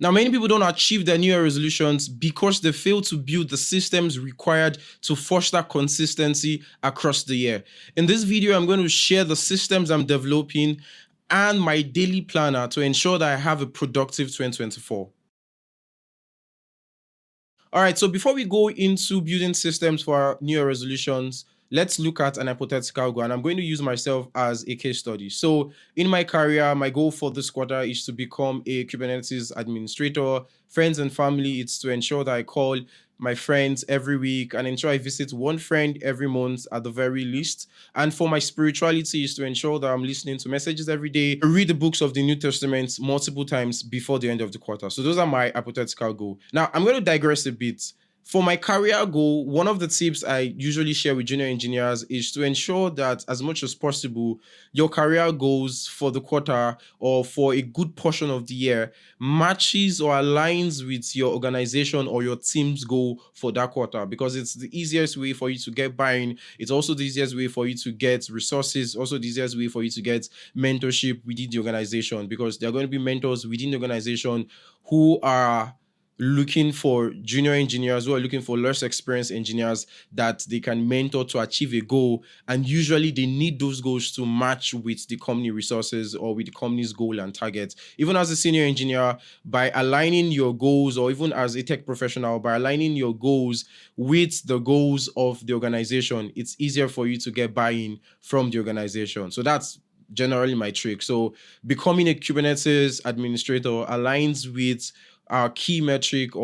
Now, many people don't achieve their New Year resolutions because they fail to build the systems required to foster consistency across the year. In this video, I'm going to share the systems I'm developing and my daily planner to ensure that I have a productive 2024. All right, so before we go into building systems for our New Year resolutions, let's look at an hypothetical goal. And I'm going to use myself as a case study. So in my career, my goal for this quarter is to become a Kubernetes administrator. Friends and family, it's to ensure that I call my friends every week and ensure I visit one friend every month at the very least. And for my spirituality is to ensure that I'm listening to messages every day, read the books of the New Testament multiple times before the end of the quarter. So those are my hypothetical goals. Now, I'm going to digress a bit. For my career goal, one of the tips I usually share with junior engineers is to ensure that as much as possible, your career goals for the quarter or for a good portion of the year matches or aligns with your organization or your team's goal for that quarter, because it's the easiest way for you to get buy-in. It's also the easiest way for you to get resources, also the easiest way for you to get mentorship within the organization, because there are going to be mentors within the organization who are looking for junior engineers, who are looking for less experienced engineers that they can mentor to achieve a goal. And usually they need those goals to match with the company resources or with the company's goal and targets. Even as a senior engineer, by aligning your goals, or even as a tech professional, by aligning your goals with the goals of the organization, it's easier for you to get buy-in from the organization. So that's generally my trick. So becoming a Kubernetes administrator aligns with our key metric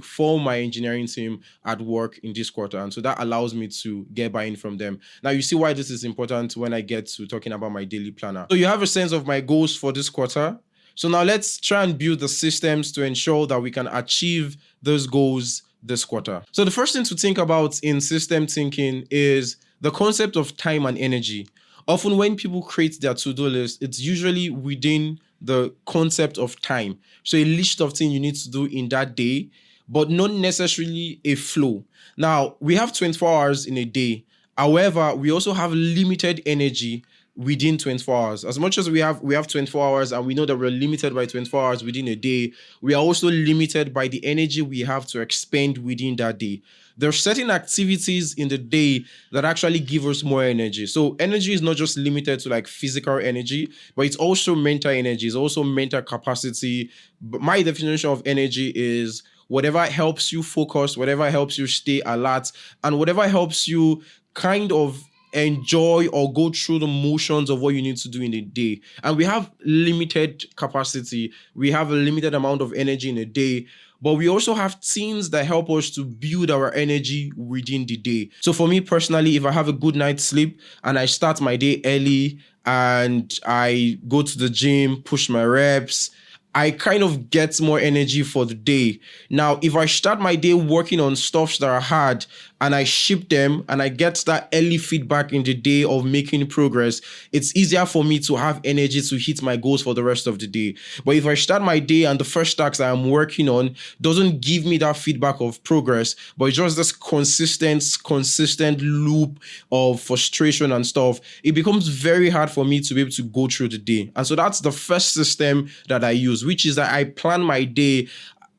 for my engineering team at work in this quarter. And so that allows me to get buy-in from them. Now, you see why this is important when I get to talking about my daily planner. So you have a sense of my goals for this quarter. So now let's try and build the systems to ensure that we can achieve those goals this quarter. So the first thing to think about in system thinking is the concept of time and energy. Often when people create their to-do list, it's usually within the concept of time. So a list of things you need to do in that day, but not necessarily a flow. Now, we have 24 hours in a day. However, we also have limited energy within 24 hours. As much as we have 24 hours and we know that we're limited by 24 hours within a day, we are also limited by the energy we have to expend within that day. There are certain activities in the day that actually give us more energy. So energy is not just limited to like physical energy, but it's also mental energy. It's also mental capacity. But my definition of energy is whatever helps you focus, whatever helps you stay alert, and whatever helps you kind of enjoy or go through the motions of what you need to do in a day. And we have limited capacity. We have a limited amount of energy in a day. But we also have things that help us to build our energy within the day. So for me personally, if I have a good night's sleep and I start my day early and I go to the gym, push my reps, I kind of get more energy for the day. Now, if I start my day working on stuff that are hard and I ship them and I get that early feedback in the day of making progress, it's easier for me to have energy to hit my goals for the rest of the day. But if I start my day and the first task that I'm working on doesn't give me that feedback of progress, but it's just this consistent loop of frustration and stuff, it becomes very hard for me to be able to go through the day. And so that's the first system that I use, which is that I plan my day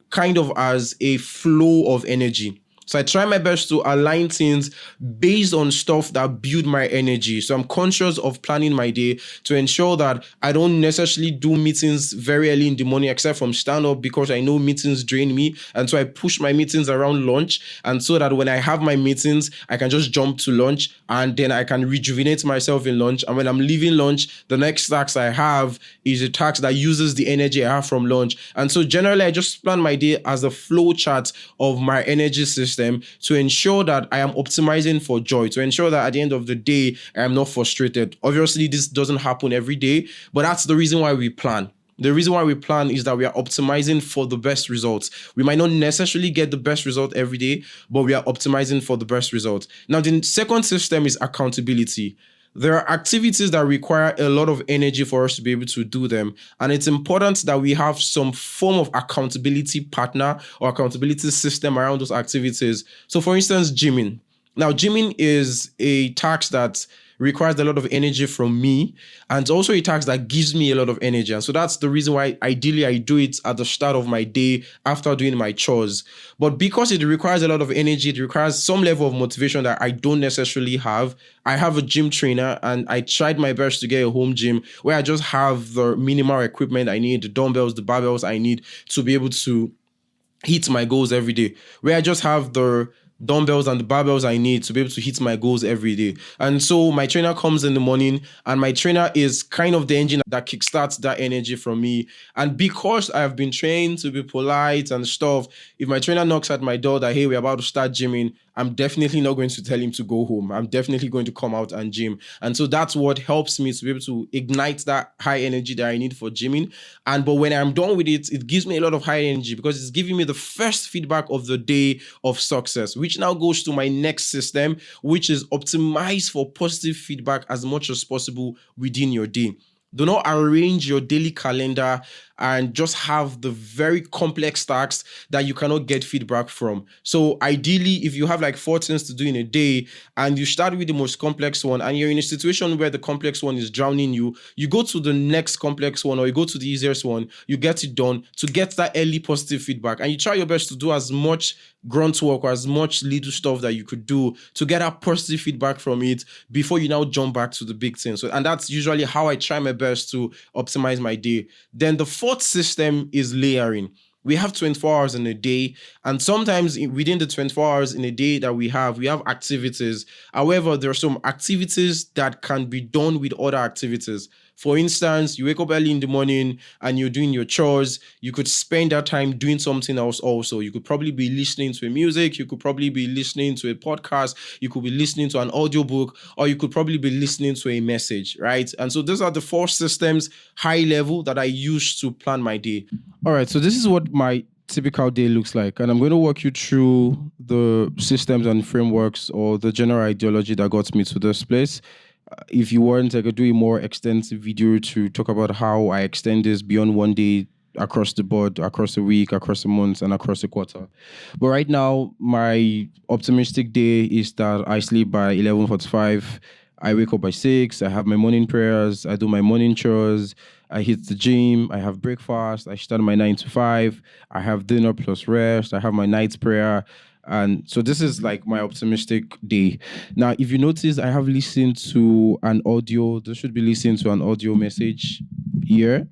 kind of as a flow of energy. So I try my best to align things based on stuff that build my energy. So I'm conscious of planning my day to ensure that I don't necessarily do meetings very early in the morning, except from stand up, because I know meetings drain me. And so I push my meetings around lunch. And so that when I have my meetings, I can just jump to lunch and then I can rejuvenate myself in lunch. And when I'm leaving lunch, the next task I have is a task that uses the energy I have from lunch. And so generally, I just plan my day as a flow chart of my energy system to ensure that I am optimizing for joy, to ensure that at the end of the day, I am not frustrated. Obviously, this doesn't happen every day, but that's the reason why we plan. The reason why we plan is that we are optimizing for the best results. We might not necessarily get the best result every day, but we are optimizing for the best result. Now, the second system is accountability. There are activities that require a lot of energy for us to be able to do them. And it's important that we have some form of accountability partner or accountability system around those activities. So for instance, gymming. Now, gymming is a task that requires a lot of energy from me, and it's also a task that gives me a lot of energy. And so that's the reason why ideally I do it at the start of my day after doing my chores. But because it requires a lot of energy, it requires some level of motivation that I don't necessarily have. I have a gym trainer, and I tried my best to get a home gym where I just have the minimal equipment I need, the dumbbells, the barbells I need to be able to hit my goals every day, where I just have the dumbbells and the barbells I need to be able to hit my goals every day. And so my trainer comes in the morning, and my trainer is kind of the engine that kickstarts that energy from me. And because I have been trained to be polite and stuff, if my trainer knocks at my door that, hey, we're about to start gymming, I'm definitely not going to tell him to go home. I'm definitely going to come out and gym. And so that's what helps me to be able to ignite that high energy that I need for gymming. But when I'm done with it, it gives me a lot of high energy because it's giving me the first feedback of the day of success, which now goes to my next system, which is optimize for positive feedback as much as possible within your day. Do not arrange your daily calendar and just have the very complex tasks that you cannot get feedback from. So ideally, if you have like 4 things to do in a day and you start with the most complex one and you're in a situation where the complex one is drowning you, you go to the next complex one or you go to the easiest one, you get it done to get that early positive feedback, and you try your best to do as much grunt work or as much little stuff that you could do to get that positive feedback from it before you now jump back to the big thing. So, and that's usually how I try my best to optimize my day. Then the fourth system is layering. We have 24 hours in a day, and sometimes within the 24 hours in a day that we have activities. However, there are some activities that can be done with other activities. For instance, you wake up early in the morning and you're doing your chores. You could spend that time doing something else also. You could probably be listening to a music. You could probably be listening to a podcast. You could be listening to an audiobook, or you could probably be listening to a message, right? And so those are the 4 systems, high level, that I use to plan my day. All right, so this is what my typical day looks like, and I'm going to walk you through the systems and frameworks or the general ideology that got me to this place. If you want, I could do a more extensive video to talk about how I extend this beyond one day, across the board, across a week, across a month, and across a quarter. But right now, my optimistic day is that I sleep by 11:45. I wake up by 6. I have my morning prayers. I do my morning chores. I hit the gym. I have breakfast. I start my 9 to 5. I have dinner plus rest. I have my night prayer. And so this is like my optimistic day. Now, if you notice, I have listened to an audio. This should be listening to an audio message here.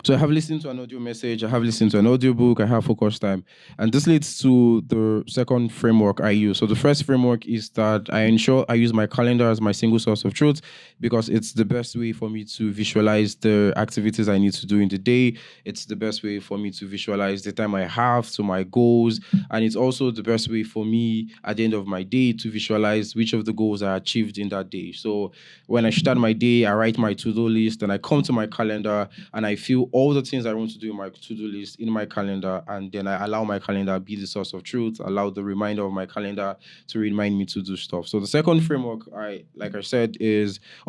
So I have listened to an audio message, I have listened to an audiobook, I have focus time. And this leads to the second framework I use. So the first framework is that I ensure I use my calendar as my single source of truth, because it's the best way for me to visualize the activities I need to do in the day. It's the best way for me to visualize the time I have to my goals. And it's also the best way for me at the end of my day to visualize which of the goals I achieved in that day. So when I start my day, I write my to-do list and I come to my calendar and I feel all the things I want to do in my to-do list in my calendar, and then I allow my calendar be the source of truth, allow the reminder of my calendar to remind me to do stuff. So the second framework the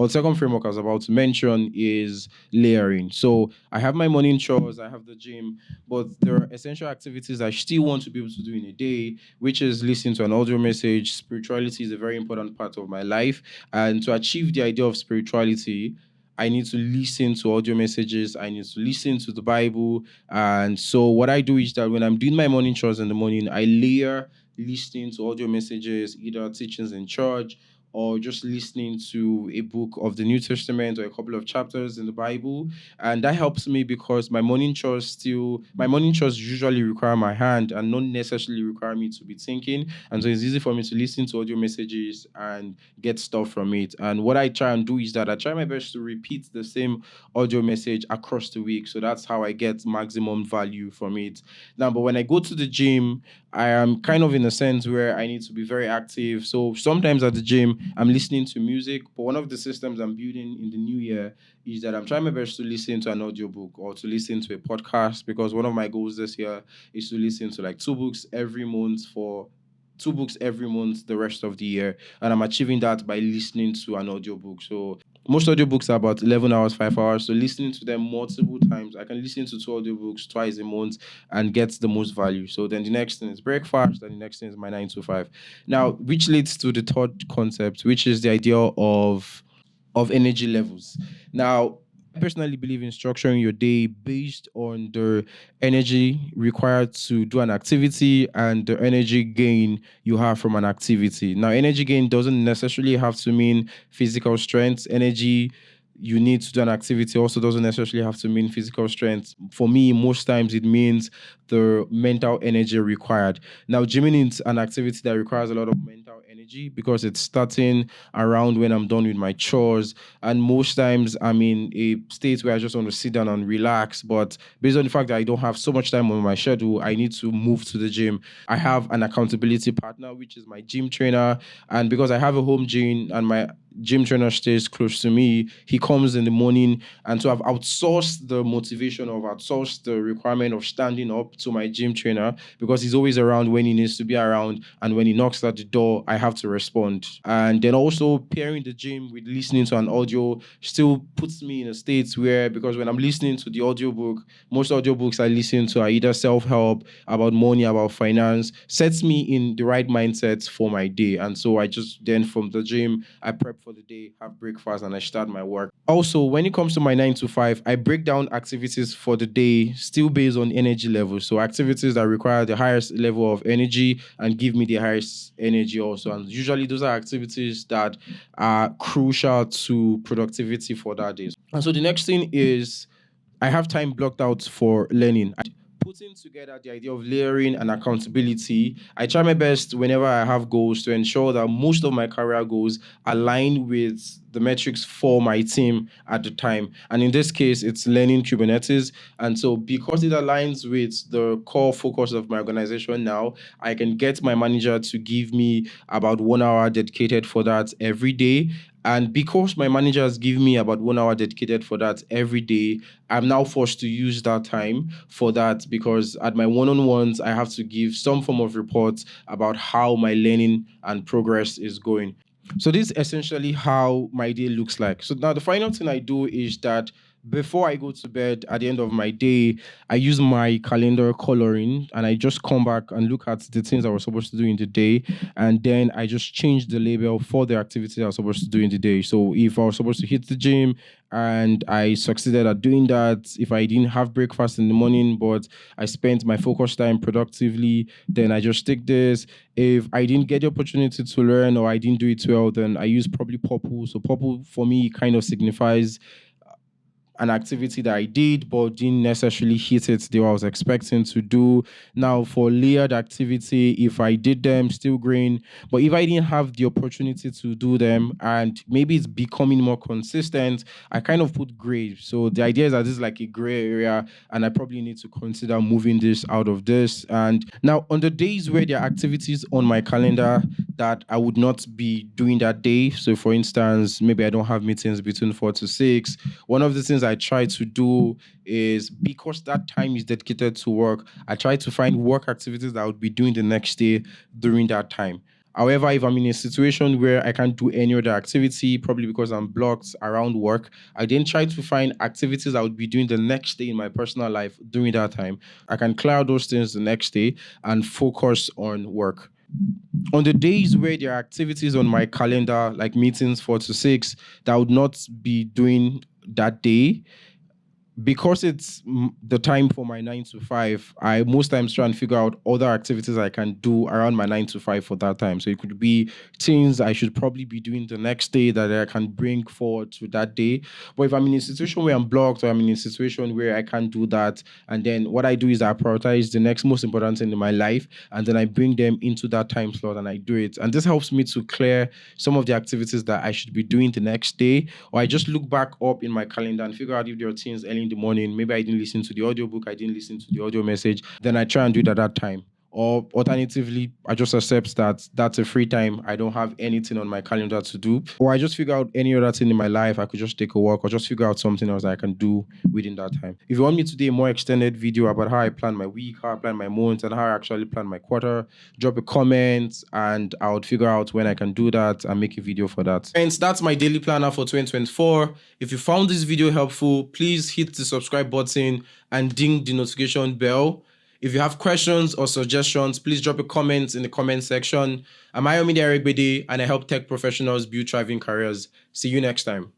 second framework I was about to mention is layering. So I have my morning chores, I have the gym, but there are essential activities I still want to be able to do in a day, which is listening to an audio message. Spirituality is a very important part of my life, and to achieve the idea of spirituality, I need to listen to audio messages. I need to listen to the Bible. And so what I do is that when I'm doing my morning chores in the morning, I layer listening to audio messages, either teachings in church or just listening to a book of the New Testament or a couple of chapters in the Bible. And that helps me because my morning chores usually require my hand and not necessarily require me to be thinking. And so it's easy for me to listen to audio messages and get stuff from it. And what I try and do is that I try my best to repeat the same audio message across the week. So that's how I get maximum value from it. Now, but when I go to the gym, I am kind of in a sense where I need to be very active. So sometimes at the gym, I'm listening to music. But one of the systems I'm building in the new year is that I'm trying my best to listen to an audiobook or to listen to a podcast, because one of my goals this year is to listen to like 2 books every month the rest of the year. And I'm achieving that by listening to an audiobook. So most audiobooks are about 11 hours, 5 hours. So listening to them multiple times, I can listen to two audiobooks twice a month and get the most value. So then the next thing is breakfast, and the next thing is my 9 to 5. Now, which leads to the third concept, which is the idea of energy levels. Now, I personally believe in structuring your day based on the energy required to do an activity and the energy gain you have from an activity. Now, energy gain doesn't necessarily have to mean physical strength. Energy you need to do an activity also doesn't necessarily have to mean physical strength. For me, most times it means the mental energy required. Now, gymming is an activity that requires a lot of mental energy because it's starting around when I'm done with my chores. And most times I'm in a state where I just want to sit down and relax. But based on the fact that I don't have so much time on my schedule, I need to move to the gym. I have an accountability partner, which is my gym trainer. And because I have a home gym and my gym trainer stays close to me, he comes in the morning. And so I've outsourced the motivation of outsourced the requirement of standing up to my gym trainer because he's always around when he needs to be around. And when he knocks at the door, I have to respond. And then also pairing the gym with listening to an audio still puts me in a state where, because when I'm listening to the audiobook, most audiobooks I listen to are either self-help, about money, about finance, sets me in the right mindset for my day. And so I just then from the gym, I prep for the day, have breakfast, and I start my work. Also, when it comes to my 9 to 5, I break down activities for the day still based on energy levels. So activities that require the highest level of energy and give me the highest energy also. And usually those are activities that are crucial to productivity for that day. And so the next thing is I have time blocked out for learning. Putting together the idea of layering and accountability, I try my best whenever I have goals to ensure that most of my career goals align with the metrics for my team at the time. And in this case, it's learning Kubernetes. And so because it aligns with the core focus of my organization now, I can get my manager to give me about 1 hour dedicated for that every day. And because my manager has given me about 1 hour dedicated for that every day, I'm now forced to use that time for that because at my one-on-ones, I have to give some form of report about how my learning and progress is going. So this is essentially how my day looks like. So now the final thing I do is that before I go to bed at the end of my day, I use my calendar coloring and I just come back and look at the things I was supposed to do in the day. And then I just change the label for the activities I was supposed to do in the day. So if I was supposed to hit the gym and I succeeded at doing that, if I didn't have breakfast in the morning, but I spent my focus time productively, then I just take this. If I didn't get the opportunity to learn or I didn't do it well, then I use probably purple. So purple for me kind of signifies an activity that I did but didn't necessarily hit it the way I was expecting to do. Now, for layered activity, if I did them, still green. But if I didn't have the opportunity to do them and maybe it's becoming more consistent, I kind of put gray. So the idea is that this is like a gray area and I probably need to consider moving this out of this. And now, on the days where there are activities on my calendar that I would not be doing that day, so for instance, maybe I don't have meetings between 4 to 6, one of the things I try to do is because that time is dedicated to work, I try to find work activities that I would be doing the next day during that time. However, if I'm in a situation where I can't do any other activity, probably because I'm blocked around work, I then try to find activities I would be doing the next day in my personal life during that time. I can clear those things the next day and focus on work. On the days where there are activities on my calendar, like meetings 4 to 6, that I would not be doing that day, because it's the time for my 9 to 5, I most times try and figure out other activities I can do around my 9 to 5 for that time. So it could be things I should probably be doing the next day that I can bring forward to that day. But if I'm in a situation where I'm blocked or I'm in a situation where I can't do that, and then what I do is I prioritize the next most important thing in my life, and then I bring them into that time slot and I do it. And this helps me to clear some of the activities that I should be doing the next day, or I just look back up in my calendar and figure out if there are things early in the morning. Maybe I didn't listen to the audiobook, I didn't listen to the audio message. Then I try and do it at that time. Or alternatively, I just accept that that's a free time. I don't have anything on my calendar to do. Or I just figure out any other thing in my life. I could just take a walk or just figure out something else that I can do within that time. If you want me to do a more extended video about how I plan my week, how I plan my month, and how I actually plan my quarter, drop a comment and I would figure out when I can do that and make a video for that. Friends, that's my daily planner for 2024. If you found this video helpful, please hit the subscribe button and ding the notification bell. If you have questions or suggestions, please drop a comment in the comment section. I'm Ayomide Aregbede, and I help tech professionals build thriving careers. See you next time.